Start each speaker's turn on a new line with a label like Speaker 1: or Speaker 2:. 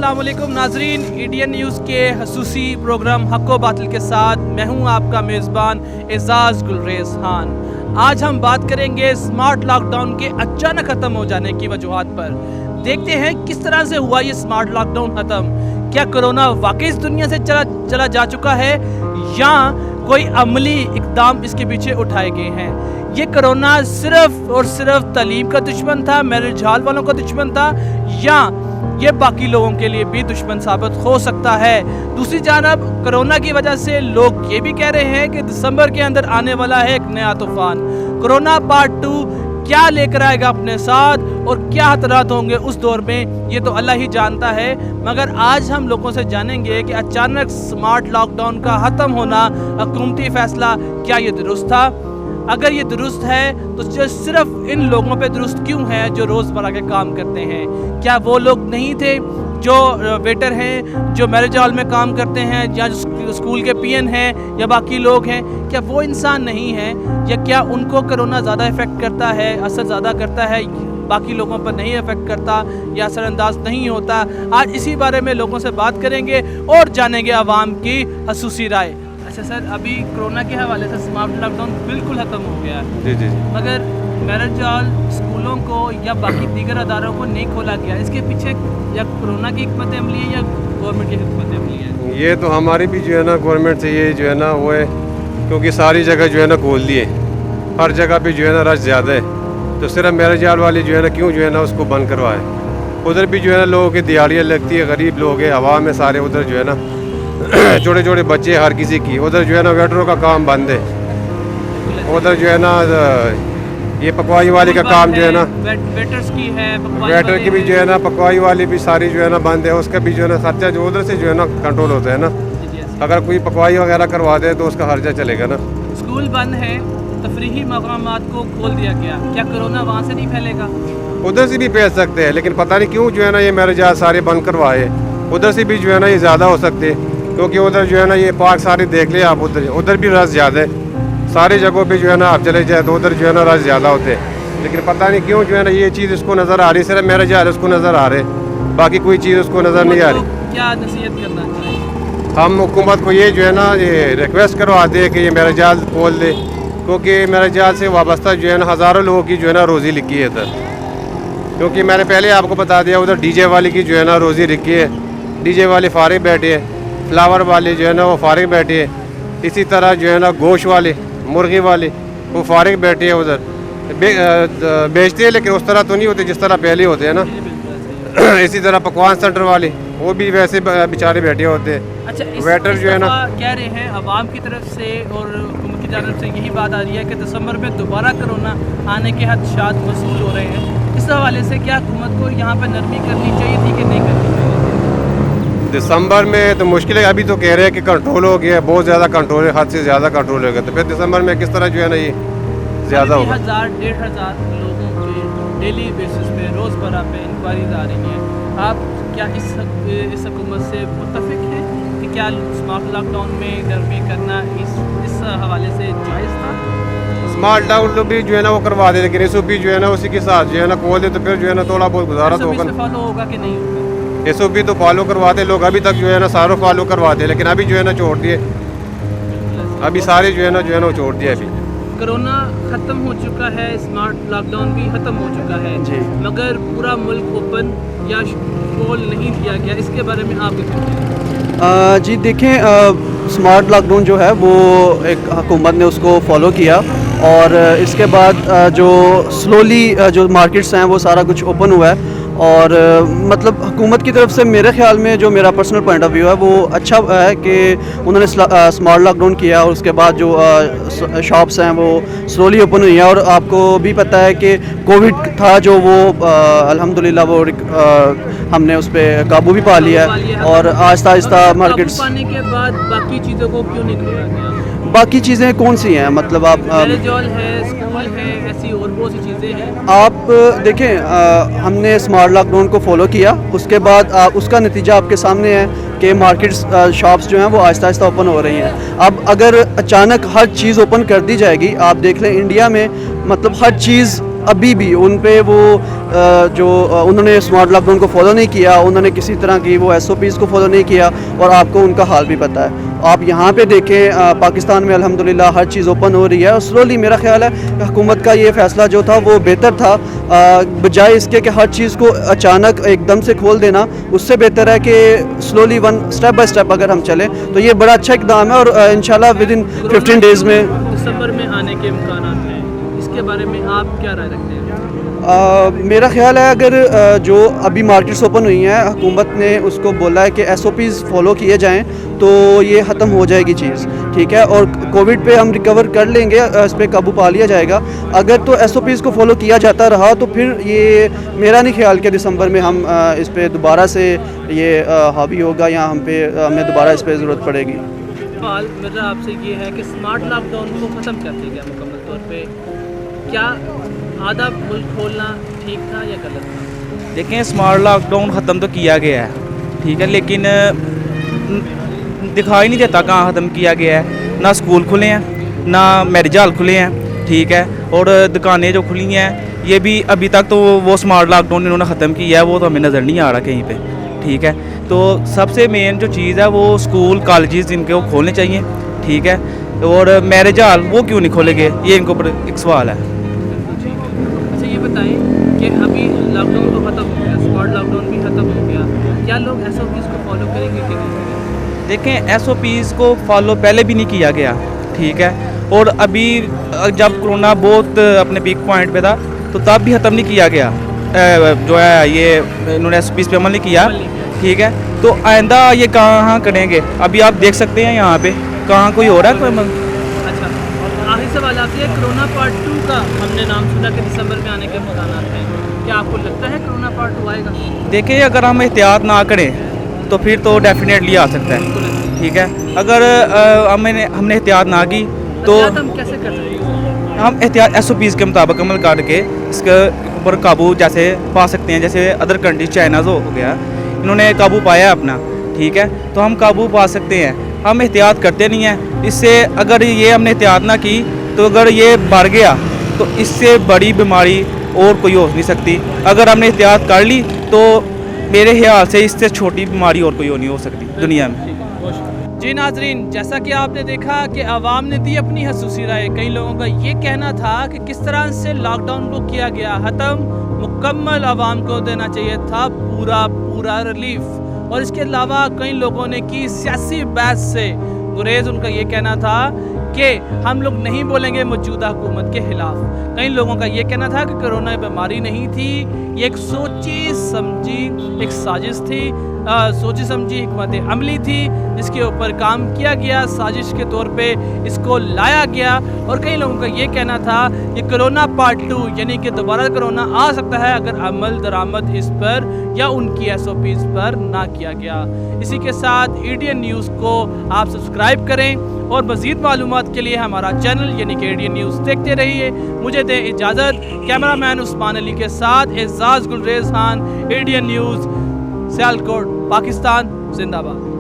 Speaker 1: अस्सलाम वालेकुम नाजरीन, इंडियन न्यूज़ के खसूसी प्रोग्राम हक़ व बातिल के साथ मैं हूं आपका मेज़बान एजाज़ गुलरेज़ खान। आज हम बात करेंगे स्मार्ट लॉकडाउन के अचानक ख़त्म हो जाने की वजूहात पर। देखते हैं किस तरह से हुआ ये स्मार्ट लॉकडाउन ख़त्म। क्या कोरोना वाकई इस दुनिया से चला जा चुका है या कोई अमली इक़दाम इसके पीछे उठाए गए हैं? ये कोरोना सिर्फ और सिर्फ तालीम का दुश्मन था, मैरिज हॉल वालों का दुश्मन था, या ये बाकी लोगों के लिए भी दुश्मन साबित हो सकता है? दूसरी जानब कोरोना की वजह से लोग ये भी कह रहे हैं कि दिसंबर के अंदर आने वाला है एक नया तूफान। कोरोना पार्ट 2 क्या लेकर आएगा अपने साथ और क्या खतरात होंगे उस दौर में, ये तो अल्लाह ही जानता है। मगर आज हम लोगों से जानेंगे कि अचानक स्मार्ट लॉकडाउन का ख़त्म होना हुकूमती फ़ैसला, क्या ये दुरुस्त था? अगर ये दुरुस्त है तो सिर्फ इन लोगों पे दुरुस्त क्यों है जो रोज़मर्रा के काम करते हैं? क्या वो लोग नहीं थे जो वेटर हैं, जो मैरिज हॉल में काम करते हैं, या जो स्कूल के पीएन हैं या बाकी लोग हैं, क्या वो इंसान नहीं हैं? या क्या उनको कोरोना ज़्यादा इफ़ेक्ट करता है, असर ज़्यादा करता है, बाकी लोगों पर नहीं इफ़ेक्ट करता या असरअंदाज नहीं होता? आज इसी बारे में लोगों से बात करेंगे और जानेंगे आवाम की खसूसी राय। अच्छा सर, अभी कोरोना के हवाले से स्मार्ट लॉकडाउन बिल्कुल ख़त्म हो गया है, जी, मगर मैरिज हॉल, स्कूलों को या बाकी दीगर अदारों को नहीं खोला गया। इसके पीछे या कोरोना की हिकमत अमली है या गवर्नमेंट की हिकमत अमली है?
Speaker 2: ये तो हमारी भी जो है ना गवर्नमेंट से ये जो है ना वो है, क्योंकि सारी जगह जो है ना खोल दिए, हर जगह पे जो है ना रश ज़्यादा है, तो सिर्फ मैरिज हॉल वाले जो है ना क्यों जो है ना उसको बंद करवाए। उधर भी जो है ना लोगों की दिहाड़ियाँ लगती है, गरीब लोग हैं, हवा में सारे, उधर जो है ना छोटे छोटे बच्चे हर किसी की, उधर जो है ना वेटरों का काम बंद है, उधर जो है ना ये पकवाई वाले का काम जो है ना
Speaker 1: वेटर्स की है,
Speaker 2: वेटर की भी जो है ना पकवाई वाली भी सारी जो है ना बंद है, उसका भी जो है ना खर्चा जो उधर से जो है ना कंट्रोल होता है ना। अगर कोई पकवाई वगैरह करवा दे तो उसका खर्चा चलेगा ना।
Speaker 1: स्कूल बंद है, तफरीही मकामात को खोल दिया गया, क्या कोरोना वहाँ से नहीं फैलेगा?
Speaker 2: उधर से भी फैल सकते हैं, लेकिन पता नहीं क्यों जो है ना ये मैरिज सारे बंद करवाए। उधर से भी जो है ना ये ज़्यादा हो सकते हैं, क्योंकि उधर जो है ना ये पार्क सारे देख ले आप, उधर भी रश ज़्यादा है, सारी जगहों पे जो है ना आप चले जाए तो उधर जो है ना रश ज़्यादा होते हैं। लेकिन पता नहीं क्यों जो है ना ये चीज़ इसको नज़र आ रही, सिर्फ मैरिज हॉल उसको नज़र आ रहे, बाकी कोई चीज़ उसको नज़र नहीं आ रही।
Speaker 1: क्या नसीहत करना चाहिए?
Speaker 2: हम हुकूमत को ये जो है ना ये रिक्वेस्ट करवाते हैं कि ये मैरिज हॉल खोल दे, क्योंकि मैरिज हॉल से वाबस्ता जो है ना हज़ारों लोगों की जो है ना रोज़ी लिखी है इधर। क्योंकि मैंने पहले आपको बता दिया, उधर डीजे वाले की जो है ना रोज़ी लिखी है, डीजे वाले फारिग बैठे हैं, फ्लावर वाले जो है ना वो फारिग बैठे हैं, इसी तरह जो है ना गोश्त वाले, मुर्गी वाले वो फारिग बैठे हैं, उधर बेचते हैं, लेकिन उस तरह तो नहीं होते जिस तरह पहले होते हैं ना। इसी तरह पकवान सेंटर वाले वो भी वैसे बेचारे बैठे होते हैं।
Speaker 1: अच्छा,
Speaker 2: वेटर जो है ना
Speaker 1: कह रहे हैं अवाम की तरफ से और हुकूमत की जानब से यही बात आ रही है कि दिसंबर में दोबारा कोरोना आने के खदशात मसूल हो रहे हैं। इस हवाले से क्या हुकूमत को यहाँ पर नरमी करनी चाहिए थी कि नहीं करनी चाहिए?
Speaker 2: दिसंबर में तो मुश्किल है, अभी तो कह रहे हैं कि कंट्रोल हो गया, बहुत ज़्यादा कंट्रोल है, हद से ज़्यादा कंट्रोल हो गया, तो फिर दिसंबर में किस तरह जो है ना ये ज़्यादा होगा।
Speaker 1: 1000-1500 लोगों के डेली बेसिस पे रोज़मर्रा पे इंक्वायरीज आ रही हैं। आप क्या इस हुकूमत से मुत्तफिक हैं कि क्या स्मार्ट लॉकडाउन में नरमी करना इस हवाले से जायज़ था?
Speaker 2: स्मार्ट लॉकडाउन भी जो है ना वो करवा दे, लेकिन SOP जो है ना उसी के साथ जो है ना खोल दे, तो फिर जो है ना थोड़ा बहुत गुजारा तो होगा।
Speaker 1: फॉलो होगा कि नहीं होगा?
Speaker 2: SOP तो फॉलो करवाते लोग, अभी तक जो है ना सारों फॉलो करवाते, लेकिन अभी जो है ना छोड़ दिए, अभी सारे जो है ना वो छोड़ दिए। अभी
Speaker 1: कोरोना ख़त्म हो चुका है, स्मार्ट लॉकडाउन भी ख़त्म हो चुका है जी, मगर पूरा मुल्क ओपन या खोल नहीं दिया गया, इसके बारे में आप क्या कहते हैं?
Speaker 3: जी देखें, स्मार्ट लॉकडाउन जो है वो एक हुकूमत ने उसको फ़ॉलो किया, और इसके बाद जो स्लोली जो मार्केट्स हैं वो सारा कुछ ओपन हुआ है, और मतलब हुकूमत की तरफ से मेरे ख़्याल में जो मेरा पर्सनल पॉइंट ऑफ व्यू है वो अच्छा है कि उन्होंने स्मार्ट लॉकडाउन किया, और उसके बाद जो शॉप्स हैं वो स्लोली ओपन हुई हैं। और आपको भी पता है कि कोविड था जो वो अल्हम्दुलिल्लाह वो हमने उस पर काबू भी पा लिया है, और आहिस्ता आहिस्ता मार्केट्स
Speaker 1: पाने के बाद बाकी चीज़ों को क्यों नहीं खोला गया?
Speaker 3: बाकी चीज़ें कौन सी हैं, मतलब आप
Speaker 1: मैरिज हॉल है, स्कूल है, ऐसी और बहुत सी चीज़ें हैं।
Speaker 3: आप देखें, हमने स्मार्ट लॉकडाउन को फॉलो किया, उसके बाद उसका नतीजा आपके सामने है कि मार्केट्स, शॉप्स जो हैं वो आहिस्ता आहिस्ता ओपन हो रही हैं। अब अगर अचानक हर चीज़ ओपन कर दी जाएगी, आप देख लें इंडिया में मतलब हर चीज़ अभी भी उन पे वो उन्होंने स्मार्ट लॉकडाउन को फॉलो नहीं किया, उन्होंने किसी तरह की वो SOPs को फॉलो नहीं किया, और आपको उनका हाल भी पता है। आप यहाँ पे देखें पाकिस्तान में अल्हम्दुलिल्लाह हर चीज़ ओपन हो रही है, और स्लोली मेरा ख्याल है कि हुकूमत का ये फ़ैसला जो था वो बेहतर था, बजाय इसके कि हर चीज़ को अचानक एकदम से खोल देना। उससे बेहतर है कि स्लोली स्टेप बाय स्टेप अगर हम चलें तो ये बड़ा अच्छा इकदाम है, और इंशाल्लाह विद इन 15 डेज़ में
Speaker 1: दिसंबर में आने के इम्कान हैं। इसके बारे में आप क्या राय रखते हैं?
Speaker 3: मेरा ख्याल है अगर जो अभी मार्केट्स ओपन हुई हैं, हुकूमत ने उसको बोला है कि SOPs फॉलो किए जाएं तो ये ख़त्म हो जाएगी चीज़, ठीक है, और कोविड पे हम रिकवर कर लेंगे, इस पर काबू पा लिया जाएगा। अगर तो SOPs को फॉलो किया जाता रहा तो फिर ये मेरा नहीं ख्याल कि दिसंबर में हम इस पर दोबारा से ये हावी होगा या हमें दोबारा इस पर ज़रूरत पड़ेगी।
Speaker 1: सवाल मेरा आपसे ये है कि स्मार्ट लॉकडाउन को ख़त्म कर दिया गया मुकम्मल तौर पे, क्या आधा मुल्क खोलना ठीक था या गलत था?
Speaker 4: देखें, स्मार्ट लॉकडाउन ख़त्म तो किया गया है, ठीक है, लेकिन दिखाई नहीं देता कहाँ ख़त्म किया गया है। ना स्कूल खुले हैं, ना मैरिज हॉल खुले हैं, ठीक है, और दुकानें जो खुली हैं ये भी अभी तक तो वो स्मार्ट लॉकडाउन इन्होंने ख़त्म किया है वो तो हमें नज़र नहीं आ रहा कहीं पे, ठीक है। तो सबसे मेन जो चीज़ है वो स्कूल कॉलेजेस इनके वो खोलने चाहिए, ठीक है, और मैरिज हॉल वो क्यों नहीं खोले गए, ये इनके ऊपर एक सवाल है।
Speaker 1: अच्छा ये बताएं कि अभी लॉकडाउन तो ख़त्म हो गया, स्मार्ट लॉकडाउन भी ख़त्म हो गया, क्या लोग SOPs को फॉलो करेंगे कि नहीं करेंगे?
Speaker 4: देखें, SOPs को फॉलो पहले भी नहीं किया गया, ठीक है, और अभी जब कोरोना बहुत अपने पीक पॉइंट पे था तो तब भी ख़त्म नहीं किया गया, जो है ये इन्होंने SOPs पे अमल नहीं किया, ठीक है। तो आइंदा ये कहाँ करेंगे? अभी आप देख सकते हैं यहाँ पे कहाँ कोई हो रहा है कोई अमल।
Speaker 1: अच्छा, और आखिरी सवाल आपसे, कोरोना पार्ट 2 का हमने नाम सुना कि दिसंबर में आने के इम्कान हैं, क्या आपको लगता है कोरोना पार्ट 2 आएगा?
Speaker 4: देखिए, अगर हम एहतियात ना करें तो फिर तो डेफिनेटली आ सकता है, ठीक है। अगर हमने एहतियात ना की तो
Speaker 1: हम कैसे कर सकते हैं?
Speaker 4: हम एहतियात SOPs के मुताबिक अमल करके इसके ऊपर काबू जैसे पा सकते हैं, जैसे अदर कंट्रीज चाइना हो गया, इन्होंने काबू पाया है अपना, ठीक है, तो हम काबू पा सकते हैं। हम एहतियात करते नहीं हैं, इससे अगर ये हमने एहतियात ना की तो अगर ये बढ़ गया तो इससे बड़ी बीमारी और कोई हो नहीं सकती। अगर हमने एहतियात कर ली तो मेरे ख्याल से इससे छोटी बीमारी और कोई हो नहीं हो सकती दुनिया में।
Speaker 1: जी नाजरीन, जैसा कि आपने देखा कि आवाम ने दी अपनी हसूसी राय। कई लोगों का ये कहना था कि किस तरह से लॉकडाउन को किया गया ख़त्म, मुकम्मल आवाम को देना चाहिए था पूरा रिलीफ, और इसके अलावा कई लोगों ने की सियासी बहस से गुरेज। उनका ये कहना था कि हम लोग नहीं बोलेंगे मौजूदा हुकूमत के खिलाफ। कई लोगों का ये कहना था कि कोरोना बीमारी नहीं थी, ये एक सोची समझी एक साजिश थी, सोची समझी हिकमत अमली थी जिसके ऊपर काम किया गया, साजिश के तौर पे इसको लाया गया। और कई लोगों का ये कहना था कि कोरोना पार्ट 2 यानी कि दोबारा कोरोना आ सकता है अगर अमल दरामद इस पर या उनकी SOPs पर ना किया गया। इसी के साथ ADN न्यूज़ को आप सब्सक्राइब करें और मज़ीद मालूमात के लिए हमारा चैनल यानी कि ADN न्यूज़ देखते रहिए। मुझे दें इजाज़त। कैमरामैन उस्मान अली के साथ एजाज गुलरेज खान, ADN न्यूज़, सियालकोट, पाकिस्तान जिंदाबाद।